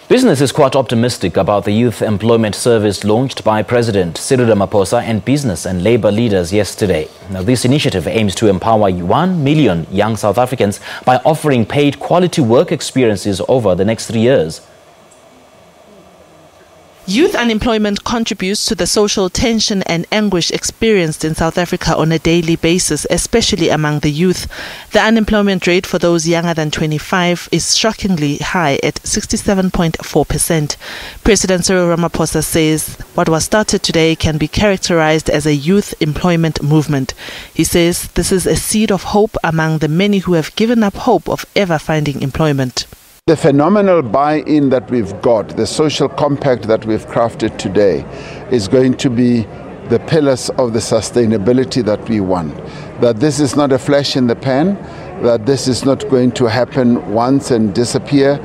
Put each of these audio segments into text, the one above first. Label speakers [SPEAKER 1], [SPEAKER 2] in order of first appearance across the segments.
[SPEAKER 1] Business is quite optimistic about the youth employment service launched by President Cyril Ramaphosa and business and labor leaders yesterday. Now, this initiative aims to empower 1 million young South Africans by offering paid quality work experiences over the next 3 years.
[SPEAKER 2] Youth unemployment contributes to the social tension and anguish experienced in South Africa on a daily basis, especially among the youth. The unemployment rate for those younger than 25 is shockingly high at 67.4%. President Cyril Ramaphosa says what was started today can be characterized as a youth employment movement. He says this is a seed of hope among the many who have given up hope of ever finding employment.
[SPEAKER 3] The phenomenal buy-in that we've got, the social compact that we've crafted today, is going to be the pillars of the sustainability that we want. That this is not a flash in the pan, that this is not going to happen once and disappear.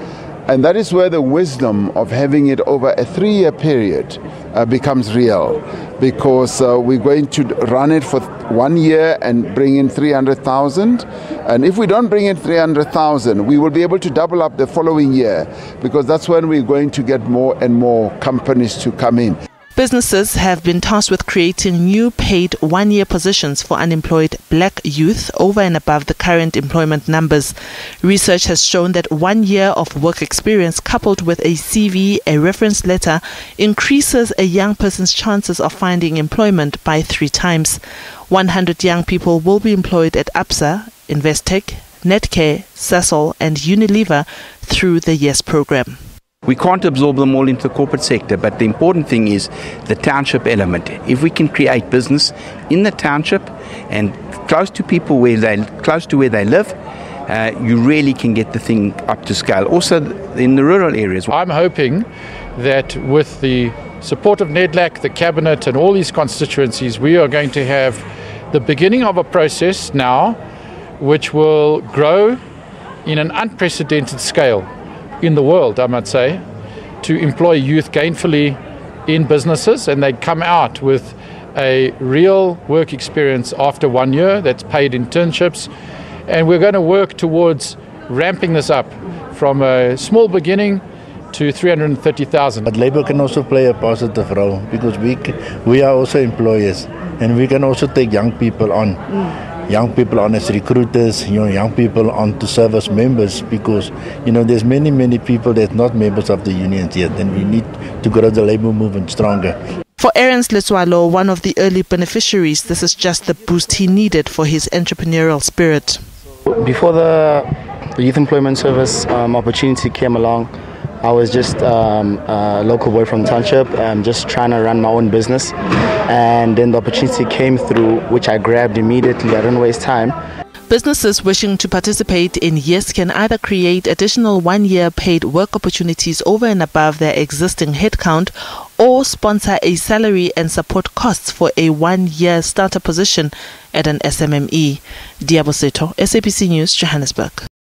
[SPEAKER 3] And that is where the wisdom of having it over a 3-year period becomes real, because we're going to run it for 1 year and bring in 300,000. And if we don't bring in 300,000, we will be able to double up the following year, because that's when we're going to get more and more companies to come in.
[SPEAKER 2] Businesses have been tasked with creating new paid 1-year positions for unemployed black youth over and above the current employment numbers. Research has shown that 1 year of work experience coupled with a CV, a reference letter, increases a young person's chances of finding employment by 3 times. 100 young people will be employed at ABSA, Investec, Netcare, Sasol and Unilever through the YES program.
[SPEAKER 4] We can't absorb them all into the corporate sector, but the important thing is the township element. If we can create business in the township and close to people close to where they live, you really can get the thing up to scale. Also in the rural areas.
[SPEAKER 5] I'm hoping that with the support of NEDLAC, the cabinet and all these constituencies, we are going to have the beginning of a process now which will grow in an unprecedented scale in the world, I might say, to employ youth gainfully in businesses, and they come out with a real work experience after 1 year that's paid internships. And we're going to work towards ramping this up from a small beginning to 330,000.
[SPEAKER 6] But Labour can also play a positive role, because we are also employers, and we can also take young people on. Young people on as recruiters, young people on to serve as members, because there's many people that's not members of the unions yet, and we need to grow the labour movement stronger.
[SPEAKER 2] For Ernst Letswalo, one of the early beneficiaries, this is just the boost he needed for his entrepreneurial spirit.
[SPEAKER 7] Before the youth employment service opportunity came along, I was just a local boy from township, just trying to run my own business, and then the opportunity came through, which I grabbed immediately. I didn't waste time.
[SPEAKER 2] Businesses wishing to participate in YES can either create additional 1-year paid work opportunities over and above their existing headcount, or sponsor a salary and support costs for a 1-year starter position at an SMME. Diabo Seto, SABC News, Johannesburg.